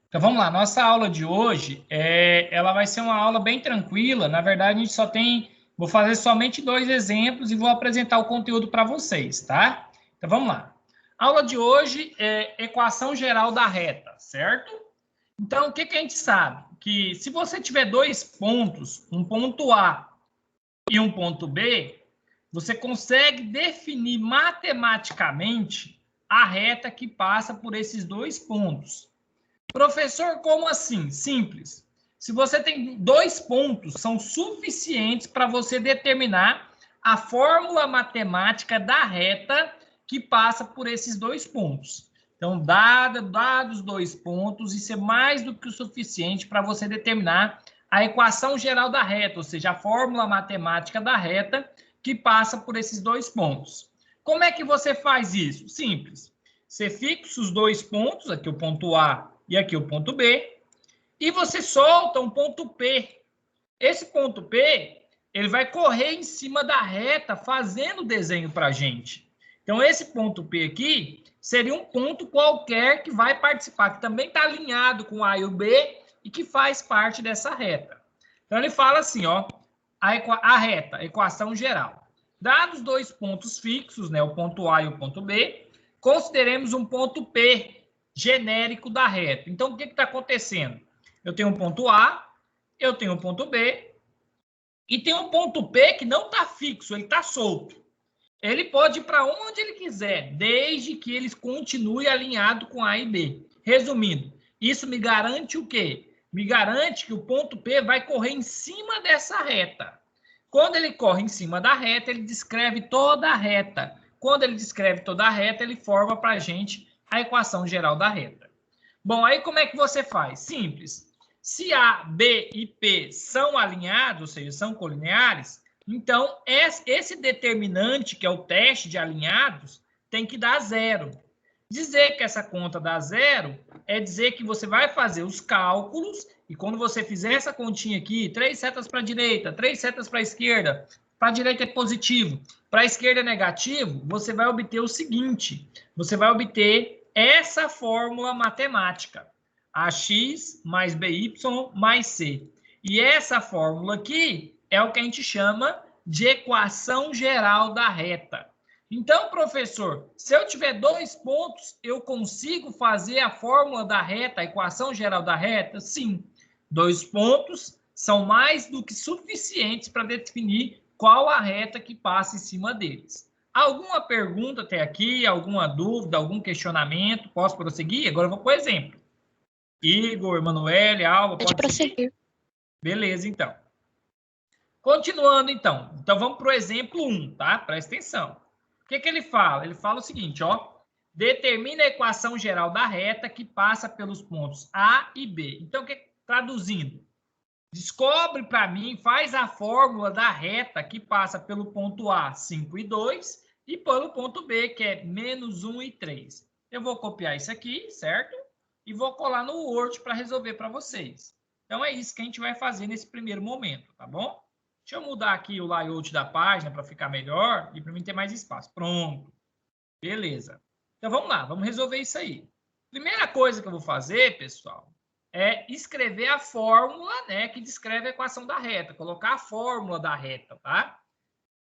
Então vamos lá, nossa aula de hoje ela vai ser uma aula bem tranquila. Na verdade, a gente vou fazer somente 2 exemplos e vou apresentar o conteúdo para vocês, tá? Então vamos lá. A aula de hoje é equação geral da reta, certo? Então o que a gente sabe? Que se você tiver 2 pontos, um ponto A e um ponto B, você consegue definir matematicamente a reta que passa por esses 2 pontos. Professor, como assim? Simples. Se você tem 2 pontos, são suficientes para você determinar a fórmula matemática da reta que passa por esses 2 pontos. Então, dados 2 pontos, isso é mais do que o suficiente para você determinar a equação geral da reta, ou seja, a fórmula matemática da reta que passa por esses 2 pontos. Como é que você faz isso? Simples. Você fixa os 2 pontos, aqui o ponto A e aqui o ponto B, e você solta um ponto P. Esse ponto P, ele vai correr em cima da reta, fazendo o desenho para a gente. Então, esse ponto P aqui seria um ponto qualquer que vai participar, que também está alinhado com A e o B e que faz parte dessa reta. Então, ele fala assim, ó, a reta, a equação geral. Dados 2 pontos fixos, né, o ponto A e o ponto B, consideremos um ponto P genérico da reta. Então, o que está acontecendo? Eu tenho um ponto A, eu tenho um ponto B, e tem um ponto P que não está fixo, ele está solto. Ele pode ir para onde ele quiser, desde que ele continue alinhado com A e B. Resumindo, isso me garante o quê? Me garante que o ponto P vai correr em cima dessa reta. Quando ele corre em cima da reta, ele descreve toda a reta. Quando ele descreve toda a reta, ele forma para a gente a equação geral da reta. Bom, aí como é que você faz? Simples. Se A, B e P são alinhados, ou seja, são colineares, então esse determinante, que é o teste de alinhados, tem que dar zero. Dizer que essa conta dá zero é dizer que você vai fazer os cálculos e quando você fizer essa continha aqui, 3 setas para a direita, 3 setas para a esquerda, para a direita é positivo, para a esquerda é negativo, você vai obter o seguinte, você vai obter essa fórmula matemática, ax mais by mais c. E essa fórmula aqui é o que a gente chama de equação geral da reta. Então, professor, se eu tiver 2 pontos, eu consigo fazer a fórmula da reta, a equação geral da reta? Sim. 2 pontos são mais do que suficientes para definir qual a reta que passa em cima deles. Alguma pergunta até aqui, alguma dúvida, algum questionamento? Posso prosseguir? Agora eu vou para o exemplo. Igor, Emanuele, Alba, Pode pode seguir? prosseguir. Beleza, então. Continuando, então. Então, vamos para o exemplo 1, tá? Presta atenção. O que ele fala? Ele fala o seguinte, ó. Determina a equação geral da reta que passa pelos pontos A e B. Então, traduzindo, descobre para mim, faz a fórmula da reta que passa pelo ponto A, 5 e 2, e pelo ponto B, que é menos 1 e 3. Eu vou copiar isso aqui, certo? E vou colar no Word para resolver para vocês. Então, é isso que a gente vai fazer nesse primeiro momento, tá bom? Deixa eu mudar aqui o layout da página para ficar melhor e para mim ter mais espaço. Pronto. Beleza. Então, vamos lá. Vamos resolver isso aí. Primeira coisa que eu vou fazer, pessoal, é escrever a fórmula, né, que descreve a equação da reta. Colocar a fórmula da reta, tá?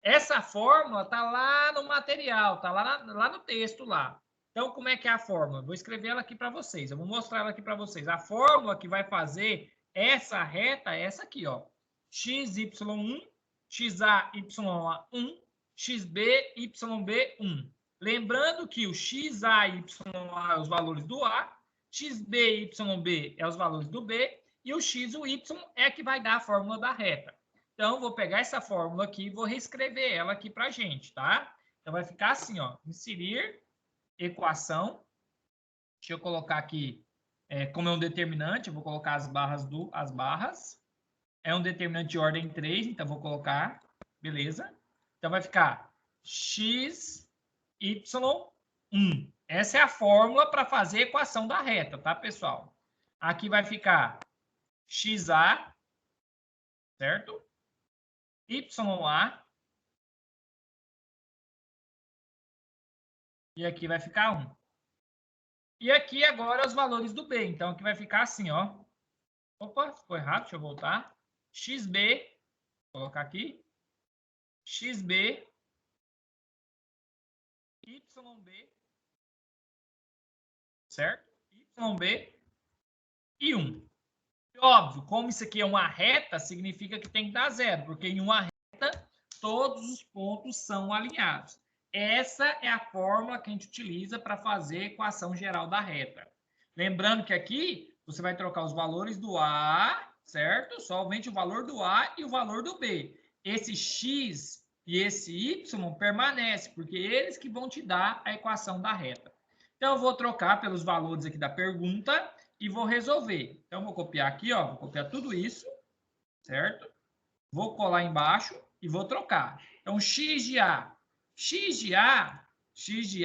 Essa fórmula tá lá no material, tá lá no texto lá. Então, como é que é a fórmula? Vou escrever ela aqui para vocês. Eu vou mostrar ela aqui para vocês. A fórmula que vai fazer essa reta é essa aqui, ó. XY1, XAY1, XBYB1. Lembrando que o XA e YA é os valores do A, XB e YB é os valores do B, e o X e o Y é que vai dar a fórmula da reta. Então, vou pegar essa fórmula aqui e vou reescrever ela aqui para a gente, tá? Então, vai ficar assim, ó. Inserir equação. Deixa eu colocar aqui, como é um determinante, eu vou colocar as barras. É um determinante de ordem 3, então vou colocar, beleza? Então, vai ficar x, y, 1. Essa é a fórmula para fazer a equação da reta, tá, pessoal? Aqui vai ficar xa, certo? YA. E aqui vai ficar 1. E aqui agora os valores do B. Então, aqui vai ficar assim, ó. Opa, ficou errado, deixa eu voltar. XB, vou colocar aqui. XB, YB, certo? YB e 1. Óbvio, como isso aqui é uma reta, significa que tem que dar zero, porque em uma reta todos os pontos são alinhados. Essa é a fórmula que a gente utiliza para fazer a equação geral da reta. Lembrando que aqui você vai trocar os valores do A, certo? Somente o valor do A e o valor do B. Esse X e esse Y permanece, porque eles que vão te dar a equação da reta. Então, eu vou trocar pelos valores aqui da pergunta e vou resolver. Então, vou copiar aqui, ó, vou copiar tudo isso, certo? Vou colar embaixo e vou trocar. Então, x de A. X de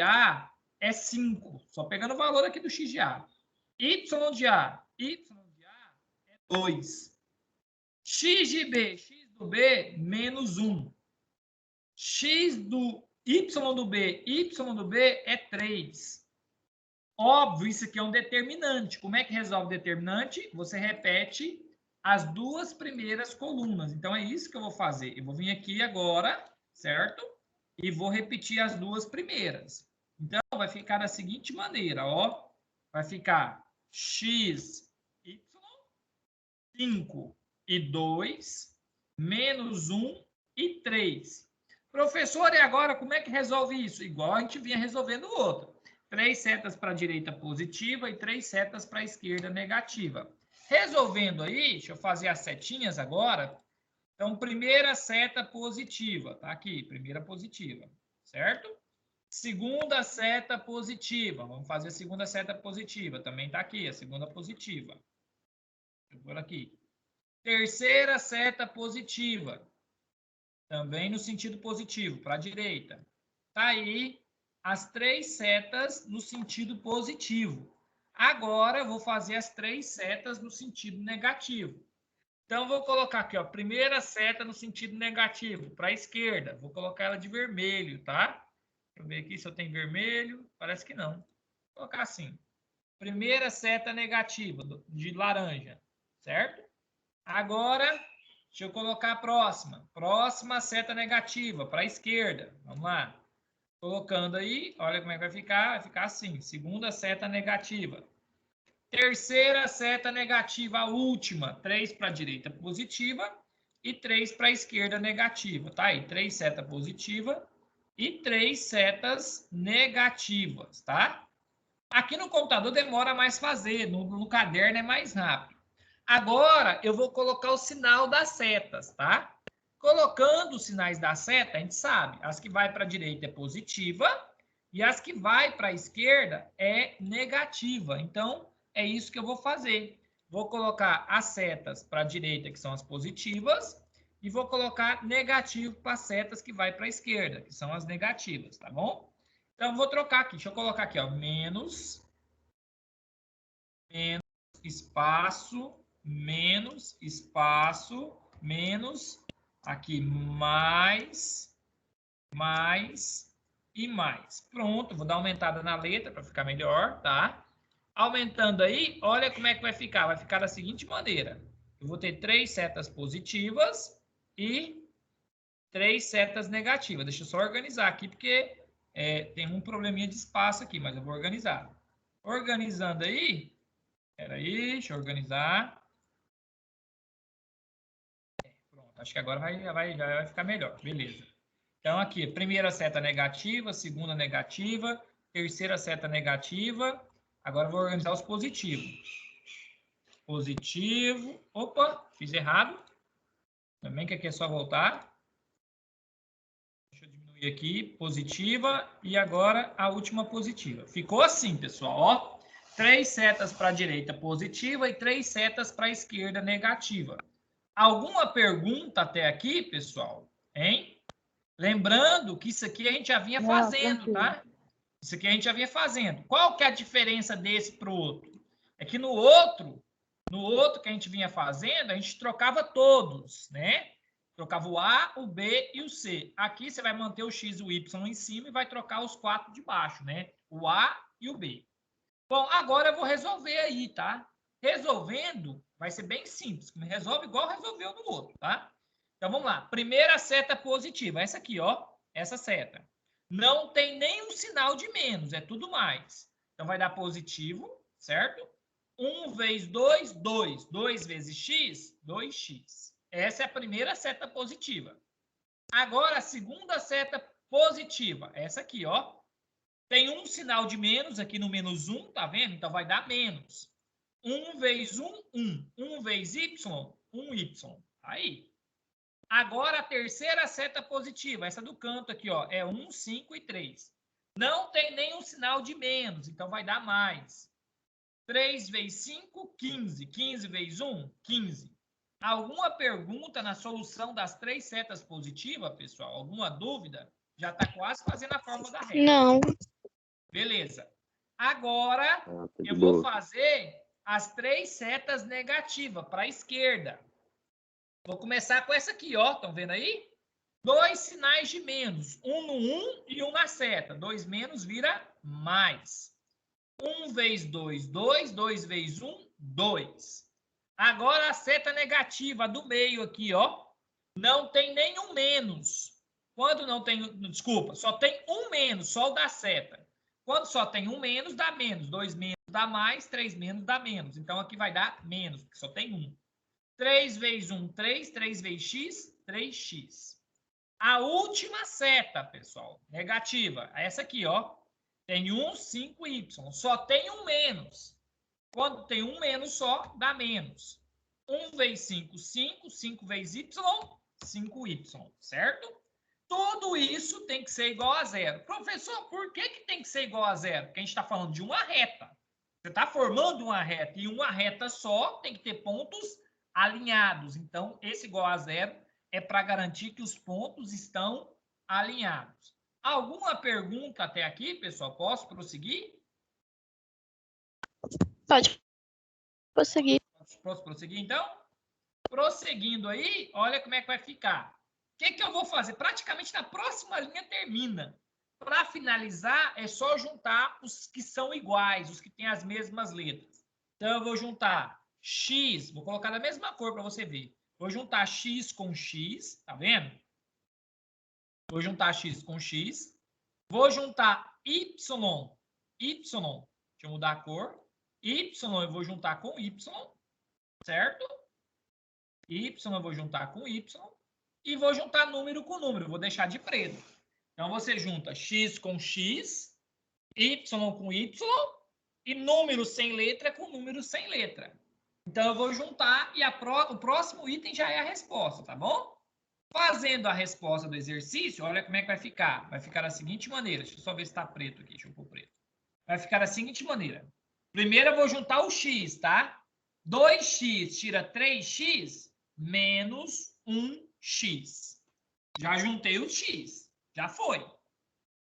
A é 5. Só pegando o valor aqui do x de A. Y de A é 2. X de B, x do B, menos 1. X do Y do B é 3. Óbvio, isso aqui é um determinante. Como é que resolve determinante? Você repete as duas primeiras colunas. Então, é isso que eu vou fazer. Eu vou vir aqui agora, certo? E vou repetir as duas primeiras. Então, vai ficar da seguinte maneira, ó. Vai ficar x, y, 5 e 2, menos 1 e 3. Professor, e agora como é que resolve isso? Igual a gente vinha resolvendo o outro. 3 setas para a direita positiva e 3 setas para a esquerda negativa. Resolvendo aí, deixa eu fazer as setinhas agora. Então, primeira seta positiva, tá aqui, primeira positiva, certo? Segunda seta positiva, vamos fazer a segunda seta positiva, também tá aqui, a segunda positiva. Por aqui. Terceira seta positiva, também no sentido positivo, para a direita. Tá aí as 3 setas no sentido positivo. Agora, eu vou fazer as 3 setas no sentido negativo. Então, vou colocar aqui, ó, primeira seta no sentido negativo, para a esquerda. Vou colocar ela de vermelho, tá? Deixa eu ver aqui se eu tenho vermelho. Parece que não. Vou colocar assim. Primeira seta negativa, de laranja, certo? Agora, deixa eu colocar a próxima. Próxima seta negativa, para a esquerda. Vamos lá. Colocando aí, olha como é que vai ficar. Vai ficar assim, segunda seta negativa. Terceira seta negativa, a última. 3 para a direita positiva e 3 para a esquerda negativa. Tá aí, 3 setas positivas e 3 setas negativas, tá? Aqui no computador demora mais fazer, no caderno é mais rápido. Agora, eu vou colocar o sinal das setas, tá? Colocando os sinais da seta, a gente sabe, as que vai para a direita é positiva e as que vai para a esquerda é negativa. Então, é isso que eu vou fazer. Vou colocar as setas para a direita, que são as positivas, e vou colocar negativo para as setas que vai para a esquerda, que são as negativas, tá bom? Então, vou trocar aqui. Deixa eu colocar aqui, ó, menos espaço, menos, espaço, menos, aqui mais e mais. Pronto, vou dar uma aumentada na letra para ficar melhor, tá? Aumentando aí, olha como é que vai ficar. Vai ficar da seguinte maneira. Eu vou ter 3 setas positivas e 3 setas negativas. Deixa eu só organizar aqui, porque tem um probleminha de espaço aqui, mas eu vou organizar. Organizando aí, espera aí, deixa eu organizar. Pronto, acho que agora já vai ficar melhor. Beleza. Então, aqui, primeira seta negativa, segunda negativa, terceira seta negativa. Agora, eu vou organizar os positivos. Positivo. Opa, fiz errado. Também que aqui é só voltar. Deixa eu diminuir aqui. Positiva. E agora, a última positiva. Ficou assim, pessoal, ó. 3 setas para a direita positiva e 3 setas para a esquerda negativa. Alguma pergunta até aqui, pessoal? Hein? Lembrando que isso aqui a gente já vinha fazendo, tá? Isso aqui a gente já vinha fazendo. Qual que é a diferença desse para o outro? É que no outro que a gente vinha fazendo, a gente trocava todos, né? Trocava o A, o B e o C. Aqui você vai manter o X e o Y em cima e vai trocar os 4 de baixo, né? O A e o B. Bom, agora eu vou resolver aí, tá? Resolvendo, vai ser bem simples. Resolve igual resolveu no outro, tá? Então, vamos lá. Primeira seta positiva. Essa aqui, ó. Essa seta. Não tem nenhum sinal de menos. É tudo mais. Então, vai dar positivo, certo? 1 vezes 2, 2. 2 vezes x, 2x. Essa é a primeira seta positiva. Agora, a segunda seta positiva. Essa aqui, ó. Tem um sinal de menos aqui no menos 1, tá vendo? Então, vai dar menos. 1 vezes 1, 1. 1 vezes y, 1y. Aí. Agora, a terceira seta positiva, essa do canto aqui, ó, é 1, 5 e 3. Não tem nenhum sinal de menos, então vai dar mais. 3 vezes 5, 15. 15 vezes 1, 15. Alguma pergunta na solução das três setas positivas, pessoal? Alguma dúvida? Já está quase fazendo a fórmula da reta. Não. Beleza. Agora, eu vou fazer as três setas negativas para a esquerda. Vou começar com essa aqui, ó. Estão vendo aí? Dois sinais de menos. Um no 1 e um na seta. 2 menos vira mais. 1 vezes 2, 2. 2 vezes 1, 2. Agora a seta negativa do meio aqui, ó. Não tem nenhum menos. Quando não tem... Desculpa, só tem um menos, só o da seta. Quando só tem um menos, dá menos. 2 menos dá mais, 3 menos dá menos. Então, aqui vai dar menos, porque só tem um. 3 vezes 1, 3. 3 vezes x, 3x. A última seta, pessoal, negativa, essa aqui, ó. Tem 1, 5y. Só tem um menos. Quando tem um menos só, dá menos. 1 vezes 5, 5. 5 vezes y, 5y. Certo? Tudo isso tem que ser igual a zero. Professor, por que tem que ser igual a zero? Porque a gente está falando de uma reta. Você está formando uma reta e uma reta só tem que ter pontos alinhados. Então, esse igual a zero é para garantir que os pontos estão alinhados. Alguma pergunta até aqui, pessoal? Posso prosseguir? Pode prosseguir. Posso prosseguir, então? Prosseguindo aí, olha como é que vai ficar. O que eu vou fazer? Praticamente na próxima linha termina. Para finalizar, é só juntar os que são iguais, os que têm as mesmas letras. Então, eu vou juntar x, vou colocar da mesma cor para você ver. Vou juntar x com x, tá vendo? Vou juntar x com x. Vou juntar y, deixa eu mudar a cor. Y eu vou juntar com y, certo? Y eu vou juntar com y. E vou juntar número com número, vou deixar de preto. Então, você junta x com x, y com y, e número sem letra com número sem letra. Então, eu vou juntar e o próximo item já é a resposta, tá bom? Fazendo a resposta do exercício, olha como é que vai ficar. Vai ficar da seguinte maneira. Deixa eu só ver se está preto aqui. Deixa eu pôr preto. Vai ficar da seguinte maneira. Primeiro, eu vou juntar o x, tá? 2x tira 3x menos 1x. Já juntei os x. Já foi.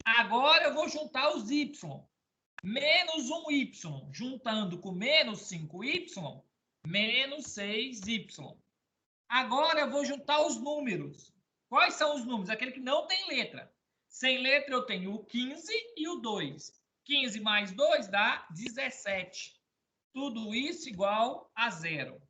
Agora, eu vou juntar os y. Menos 1y, juntando com menos 5y, menos 6y. Agora, eu vou juntar os números. Quais são os números? Aquele que não tem letra. Sem letra, eu tenho o 15 e o 2. 15 mais 2 dá 17. Tudo isso igual a zero.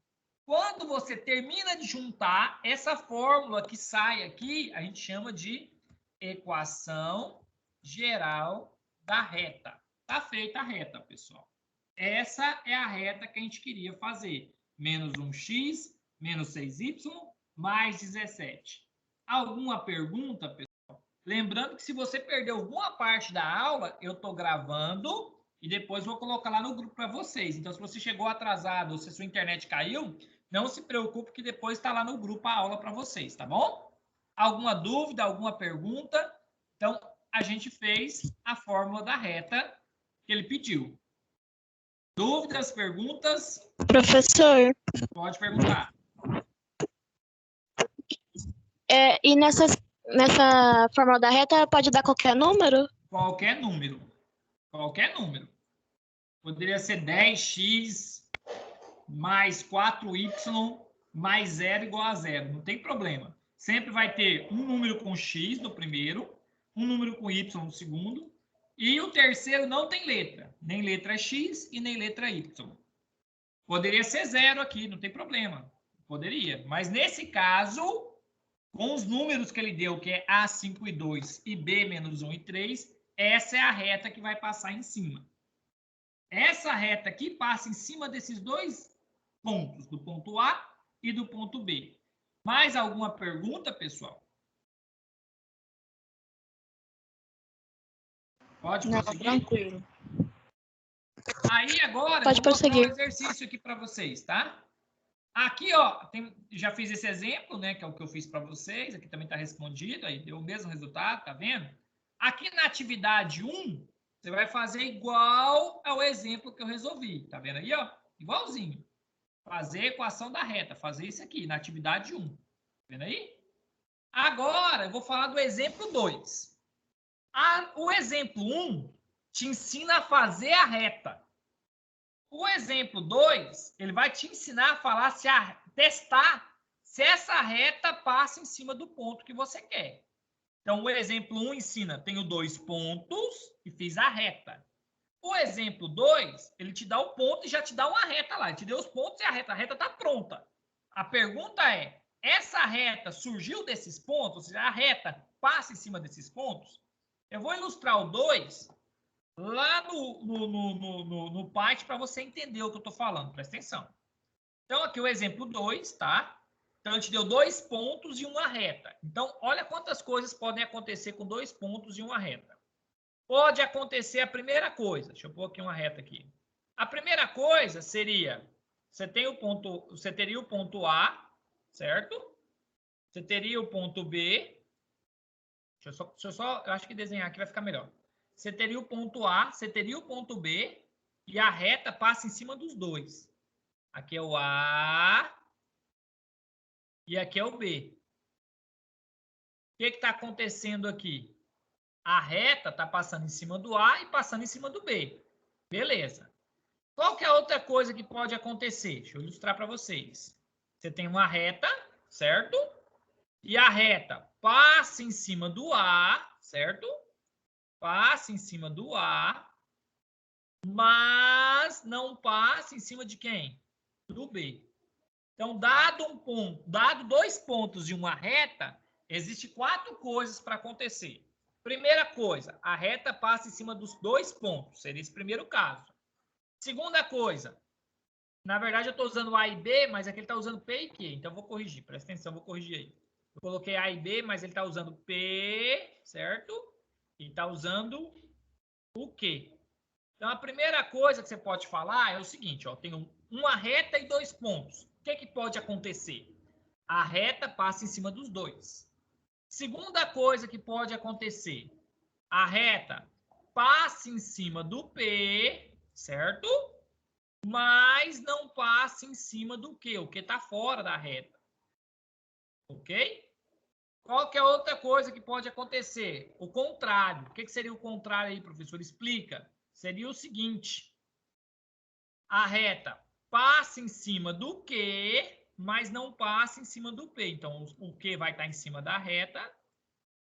Quando você termina de juntar, essa fórmula que sai aqui, a gente chama de equação geral da reta. Está feita a reta, pessoal. Essa é a reta que a gente queria fazer. Menos 1x, menos 6y, mais 17. Alguma pergunta, pessoal? Lembrando que se você perdeu alguma parte da aula, eu estou gravando e depois vou colocar lá no grupo para vocês. Então, se você chegou atrasado ou se a sua internet caiu, não se preocupe que depois está lá no grupo a aula para vocês, tá bom? Alguma dúvida, alguma pergunta? Então, a gente fez a fórmula da reta que ele pediu. Dúvidas, perguntas? Professor. Pode perguntar. E nessa fórmula da reta pode dar qualquer número? Qualquer número. Qualquer número. Poderia ser 10x mais 4y mais 0 igual a 0. Não tem problema. Sempre vai ter um número com x no primeiro, um número com y no segundo E o terceiro não tem letra. Nem letra X e nem letra Y. Poderia ser 0 aqui, não tem problema. Poderia. Mas nesse caso, com os números que ele deu, que é A, 5 e 2 e B menos 1 e 3, essa é a reta que vai passar em cima. Essa reta aqui passa em cima desses dois pontos, do ponto A e do ponto B. Mais alguma pergunta, pessoal? Pode prosseguir? Tranquilo. Aí agora Pode eu vou mostrar prosseguir. um exercício aqui para vocês, tá? Aqui, ó, já fiz esse exemplo, né, que é o que eu fiz para vocês. Aqui também está respondido, aí deu o mesmo resultado, tá vendo? Aqui na atividade 1, você vai fazer igual ao exemplo que eu resolvi. Tá vendo aí, ó? Igualzinho. Fazer equação da reta, fazer isso aqui na atividade 1. Tá vendo aí? Agora, eu vou falar do exemplo 2. O exemplo 1 te ensina a fazer a reta. O exemplo 2, ele vai te ensinar a falar, testar se essa reta passa em cima do ponto que você quer. Então, o exemplo 1 ensina, tenho 2 pontos e fiz a reta. O exemplo 2, ele te dá o ponto e já te dá uma reta lá. Ele te deu os pontos e a reta está pronta. A pergunta é, essa reta surgiu desses pontos? Ou seja, a reta passa em cima desses pontos? Eu vou ilustrar o 2 lá no Python para você entender o que eu estou falando. Presta atenção. Então, aqui o exemplo 2, tá? Então, a gente deu 2 pontos e uma reta. Então, olha quantas coisas podem acontecer com 2 pontos e uma reta. Pode acontecer a primeira coisa. Deixa eu pôr aqui uma reta aqui. A primeira coisa seria, você teria o ponto A, certo? Você teria o ponto B. Deixa eu só, eu acho que desenhar aqui vai ficar melhor. Você teria o ponto A, você teria o ponto B, e a reta passa em cima dos dois. Aqui é o A e aqui é o B. O que está acontecendo aqui? A reta está passando em cima do A e passando em cima do B. Beleza. Qual que é a outra coisa que pode acontecer? Deixa eu ilustrar para vocês. Você tem uma reta, certo? E a reta passa em cima do A, certo? Passa em cima do A, mas não passa em cima de quem? Do B. Então, dado 2 pontos e uma reta, existe 4 coisas para acontecer. Primeira coisa, a reta passa em cima dos 2 pontos. Seria esse primeiro caso. Segunda coisa, na verdade eu estou usando A e B, mas aqui ele está usando P e Q. Então, eu vou corrigir. Presta atenção, vou corrigir aí. Eu coloquei A e B, mas ele está usando P, certo? E está usando o Q. Então, a primeira coisa que você pode falar é o seguinte, ó, tenho uma reta e 2 pontos. O que pode acontecer? A reta passa em cima dos dois. Segunda coisa que pode acontecer, a reta passa em cima do P, certo? Mas não passa em cima do Q, o que está fora da reta. Ok? Qual que é outra coisa que pode acontecer? O contrário. O que seria o contrário aí, professor? Explica. Seria o seguinte, a reta passa em cima do Q, mas não passa em cima do P. Então, o Q vai estar em cima da reta,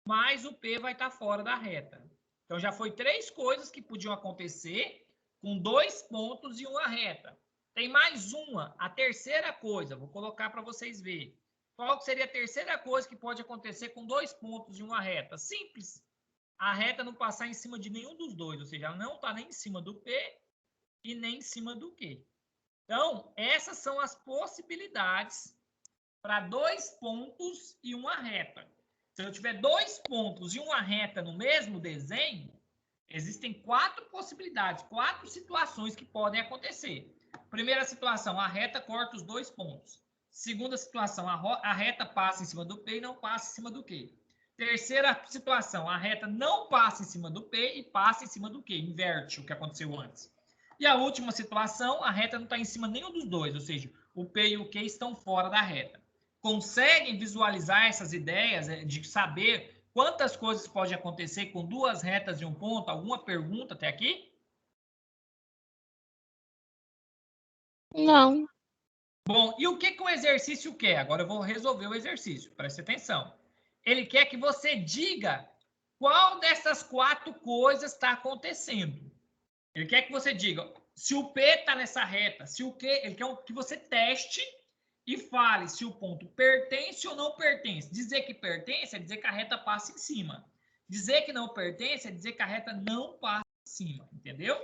mas o P vai estar fora da reta. Então, já foi 3 coisas que podiam acontecer com 2 pontos e uma reta. Tem mais uma, a terceira coisa, vou colocar para vocês verem. Qual seria a terceira coisa que pode acontecer com 2 pontos e uma reta? Simples. A reta não passar em cima de nenhum dos dois, ou seja, ela não está nem em cima do P e nem em cima do Q. Então, essas são as possibilidades para 2 pontos e uma reta. Se eu tiver 2 pontos e uma reta no mesmo desenho, existem 4 possibilidades, 4 situações que podem acontecer. Primeira situação, a reta corta os 2 pontos. Segunda situação, a reta passa em cima do P e não passa em cima do Q. Terceira situação, a reta não passa em cima do P e passa em cima do Q, inverte o que aconteceu antes. E a última situação, a reta não está em cima nenhum dos dois, ou seja, o P e o Q estão fora da reta. Conseguem visualizar essas ideias de saber quantas coisas pode acontecer com 2 retas e um ponto? Alguma pergunta até aqui? Não. Bom, e o que o exercício quer? Agora eu vou resolver o exercício, preste atenção. Ele quer que você diga qual dessas 4 coisas está acontecendo. Ele quer que você diga se o P está nessa reta, se o Q, ele quer que você teste e fale se o ponto pertence ou não pertence. Dizer que pertence é dizer que a reta passa em cima. Dizer que não pertence é dizer que a reta não passa em cima, entendeu?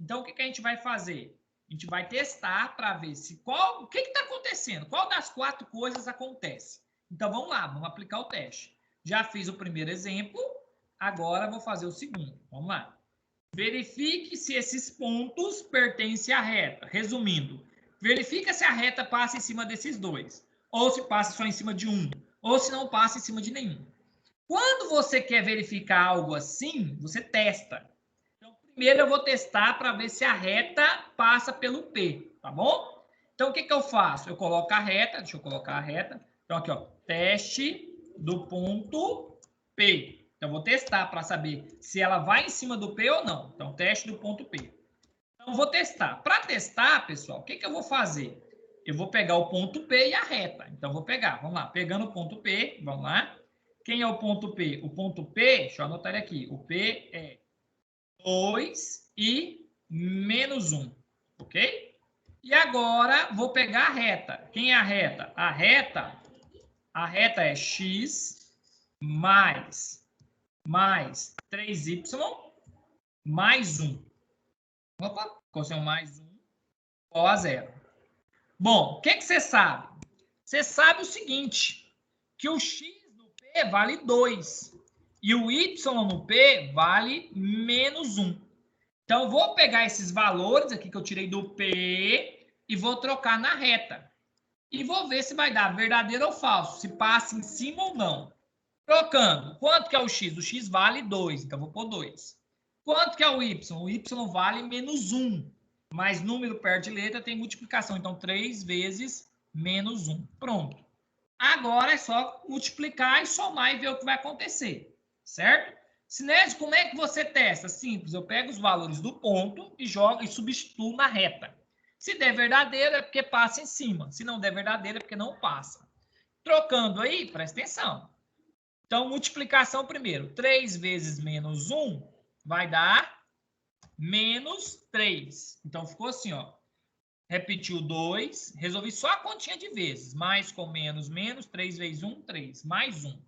Então, o que a gente vai fazer? A gente vai testar para ver se o que está acontecendo, qual das 4 coisas acontece. Então, vamos lá, vamos aplicar o teste. Já fiz o primeiro exemplo, agora vou fazer o segundo. Vamos lá. Verifique se esses pontos pertencem à reta. Resumindo, verifica se a reta passa em cima desses dois, ou se passa só em cima de um, ou se não passa em cima de nenhum. Quando você quer verificar algo assim, você testa. Então, primeiro eu vou testar para ver se a reta passa pelo P, tá bom? Então, o que eu faço? Eu coloco a reta, deixa eu colocar a reta. Então, aqui, ó, teste do ponto P. Então, eu vou testar para saber se ela vai em cima do P ou não. Então, teste do ponto P. Então, vou testar. Para testar, pessoal, o que eu vou fazer? Eu vou pegar o ponto P e a reta. Então, vou pegar, vamos lá, pegando o ponto P, vamos lá. Quem é o ponto P? O ponto P, deixa eu anotar ele aqui, o P é 2 e menos 1, ok? E agora, vou pegar a reta. Quem é a reta? A reta é x mais 3y mais 1. Opa, ficou sem um mais 1 igual a 0. Bom, o que você sabe? Você sabe o seguinte, que o x no P vale 2 e o y no P vale menos 1. Então, vou pegar esses valores aqui que eu tirei do P e vou trocar na reta. E vou ver se vai dar verdadeiro ou falso, se passa em cima ou não. Trocando, quanto que é o x? O x vale 2, então vou pôr 2. Quanto que é o y? O y vale menos 1. Mas número perto de letra tem multiplicação, então 3 vezes menos 1. Pronto. Agora é só multiplicar e somar e ver o que vai acontecer, certo? Sinésio, como é que você testa? Simples, eu pego os valores do ponto e jogo e substituo na reta. Se der verdadeiro é porque passa em cima, se não der verdadeiro é porque não passa. Trocando aí, presta atenção. Então, multiplicação primeiro. 3 vezes menos 1 vai dar menos 3. Então, ficou assim, ó. Repetiu 2, resolvi só a continha de vezes. Mais com menos, menos, 3 vezes 1, 3. Mais 1.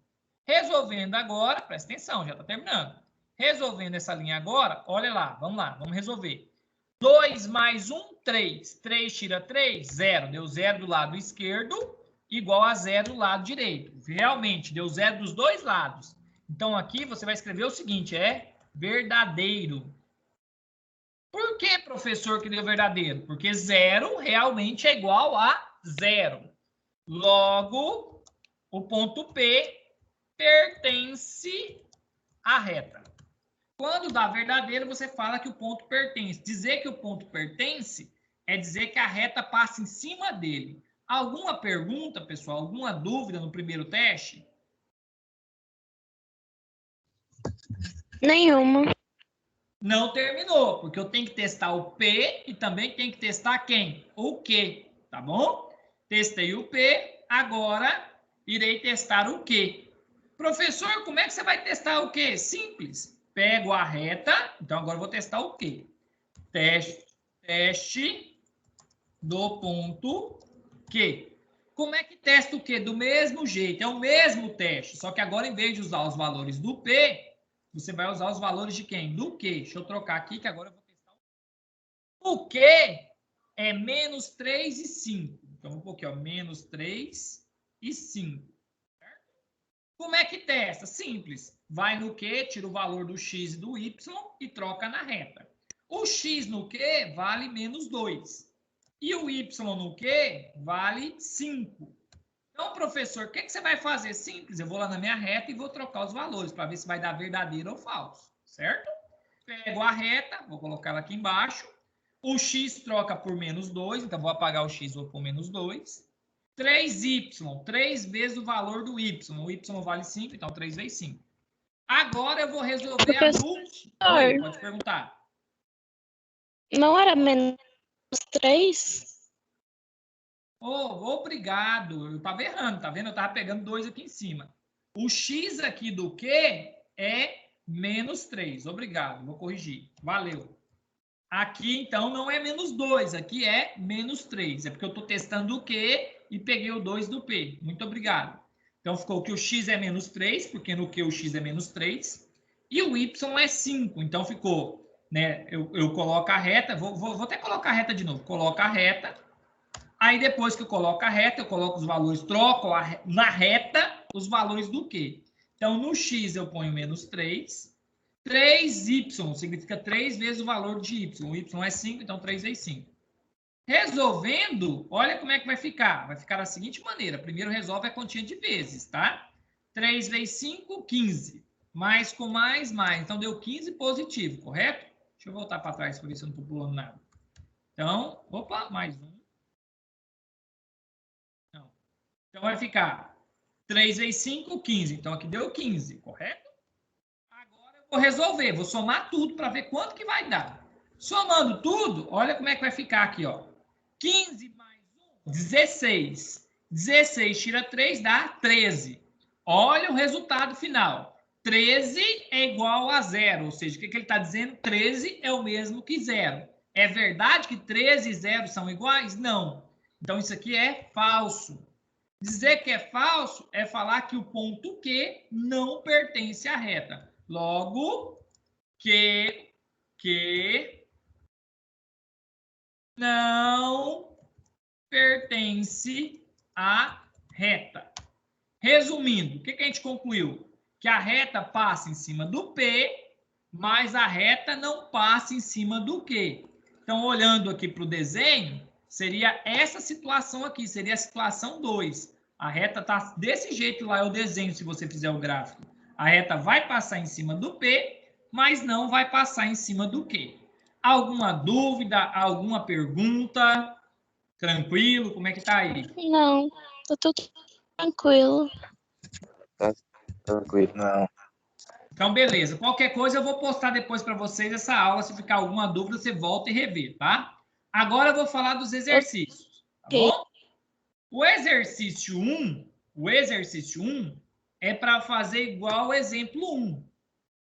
Resolvendo agora, presta atenção, já está terminando. Resolvendo essa linha agora, olha lá, vamos resolver. 2 mais 1, 3. 3 tira 3, 0. Deu 0 do lado esquerdo, igual a 0 do lado direito. Realmente, deu 0 dos dois lados. Então, aqui você vai escrever o seguinte, é verdadeiro. Por que, professor, que deu verdadeiro? Porque 0 realmente é igual a 0. Logo, o ponto P pertence à reta. Quando dá verdadeiro, você fala que o ponto pertence. Dizer que o ponto pertence é dizer que a reta passa em cima dele. Alguma pergunta, pessoal? Alguma dúvida no primeiro teste? Nenhuma. Não terminou, porque eu tenho que testar o P e também tenho que testar quem? O Q, tá bom? Testei o P, agora irei testar o Q. Professor, como é que você vai testar o Q? Simples. Pego a reta, então agora eu vou testar o Q. Teste do ponto Q. Como é que testa o Q? Do mesmo jeito, é o mesmo teste, só que agora em vez de usar os valores do P, você vai usar os valores de quem? Do Q. Deixa eu trocar aqui, que agora eu vou testar o Q. É menos 3 e 5. Então, vou pôr aqui, ó, menos 3 e 5. Certo? Como é que testa? Simples. Vai no Q, tira o valor do x e do y e troca na reta. O x no Q vale menos 2. E o y no Q vale 5. Então, professor, o que você vai fazer? Simples, eu vou lá na minha reta e vou trocar os valores para ver se vai dar verdadeiro ou falso, certo? Pego a reta, vou colocar ela aqui embaixo. O x troca por menos 2, então vou apagar o x, vou pôr menos 2. 3y, 3 vezes o valor do y. O y vale 5, então 3 vezes 5. Agora eu vou resolver a múltipla. Oi, pode perguntar. Não era menos 3? Oh, obrigado. Eu estava errando, tá vendo? Eu estava pegando 2 aqui em cima. O x aqui do Q é menos 3. Obrigado, vou corrigir. Valeu. Aqui, então, não é menos 2, aqui é menos 3. É porque eu estou testando o Q e peguei o 2 do P. Muito obrigado. Então, ficou que o X é menos 3, porque no Q o X é menos 3. E o Y é 5. Então, ficou, né? Eu coloco a reta, vou até colocar a reta de novo. Coloco a reta. Aí, depois que eu coloco a reta, eu coloco os valores, troco na reta os valores do Q. Então, no X eu ponho menos 3. 3y significa 3 vezes o valor de y. O y é 5, então 3 vezes 5. Resolvendo, olha como é que vai ficar. Vai ficar da seguinte maneira. Primeiro resolve a continha de vezes, tá? 3 vezes 5, 15. Mais com mais. Então, deu 15 positivo, correto? Deixa eu voltar para trás para ver se eu não estou pulando nada. Então, opa, mais um. Não. Então, vai ficar 3 vezes 5, 15. Então, aqui deu 15, correto? Agora eu vou resolver. Vou somar tudo para ver quanto que vai dar. Somando tudo, olha como é que vai ficar aqui, ó. 15 mais 1, 16. 16 tira 3, dá 13. Olha o resultado final. 13 é igual a 0. Ou seja, o que ele está dizendo? 13 é o mesmo que 0. É verdade que 13 e 0 são iguais? Não. Então, isso aqui é falso. Dizer que é falso é falar que o ponto Q não pertence à reta. Logo, que não pertence à reta. Resumindo, o que a gente concluiu? Que a reta passa em cima do P, mas a reta não passa em cima do Q. Então, olhando aqui para o desenho, seria essa situação aqui, seria a situação 2. A reta está desse jeito lá, é o desenho, se você fizer o gráfico. A reta vai passar em cima do P, mas não vai passar em cima do Q. Alguma dúvida, alguma pergunta? Tranquilo? Como é que tá aí? Não, tá tudo tranquilo. Tá tranquilo, não. Então, beleza. Qualquer coisa eu vou postar depois para vocês essa aula. Se ficar alguma dúvida, você volta e revê, tá? Agora eu vou falar dos exercícios, tá bom? O exercício 1 é para fazer igual ao exemplo 1.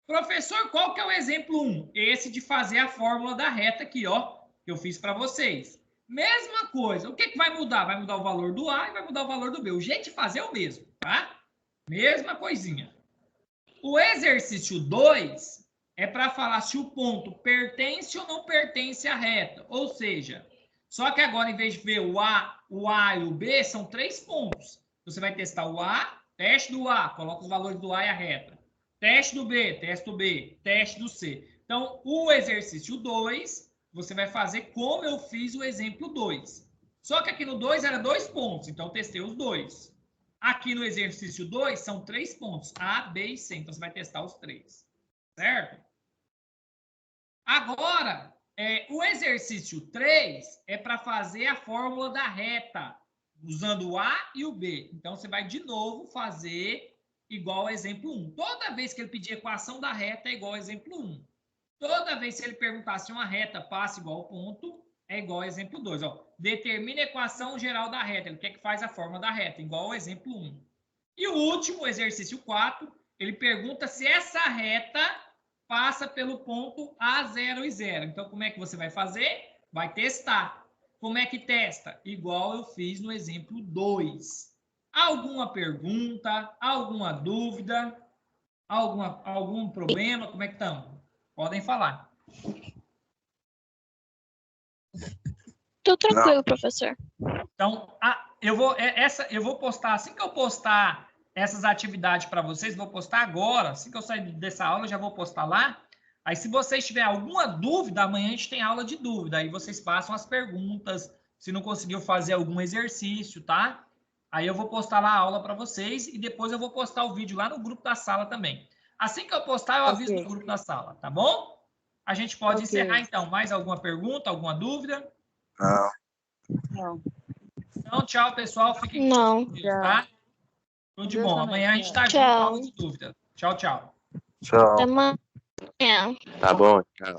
Professor, qual que é o exemplo 1? Esse de fazer a fórmula da reta aqui, ó, que eu fiz para vocês. Mesma coisa. O que vai mudar? Vai mudar o valor do A e vai mudar o valor do B. O jeito de fazer é o mesmo, tá? Mesma coisinha. O exercício 2 é para falar se o ponto pertence ou não pertence à reta. Ou seja, só que agora, em vez de ver o A e o B, são 3 pontos. Você vai testar o A, teste do A, coloca os valores do A e a reta. Teste do B, teste do B, teste do C. Então, o exercício 2, você vai fazer como eu fiz o exemplo 2. Só que aqui no 2 era 2 pontos, então eu testei os 2. Aqui no exercício 2 são 3 pontos, A, B e C. Então, você vai testar os 3. Certo? Agora, o exercício 3 é para fazer a fórmula da reta, usando o A e o B. Então, você vai de novo fazer igual ao exemplo 1. Toda vez que ele pedir equação da reta, é igual ao exemplo 1. Toda vez que ele perguntar se uma reta passa igual ao ponto, é igual ao exemplo 2. Ó. Determina a equação geral da reta. Ele quer que faz a fórmula da reta, igual ao exemplo 1. E o último, exercício 4, ele pergunta se essa reta passa pelo ponto A, 0 e 0. Então, como é que você vai fazer? Vai testar. Como é que testa? Igual eu fiz no exemplo 2. Alguma pergunta? Alguma dúvida? Algum problema? Como é que estão? Podem falar. Tudo tranquilo, professor. Então, eu vou postar, assim que eu postar essas atividades para vocês, vou postar agora, assim que eu sair dessa aula, eu já vou postar lá. Aí, se vocês tiverem alguma dúvida, amanhã a gente tem aula de dúvida, aí vocês passam as perguntas, se não conseguiu fazer algum exercício, tá? Aí eu vou postar lá a aula para vocês e depois eu vou postar o vídeo lá no grupo da sala também. Assim que eu postar, eu aviso no grupo da sala, tá bom? A gente pode encerrar, então. Mais alguma pergunta, alguma dúvida? Não. Então, tchau, pessoal. Fiquem Não. com Deus, tá? Tudo de bom. Amanhã a gente está junto na aula de dúvida. Tchau, tchau. Tchau. Até amanhã. Tá bom, tchau.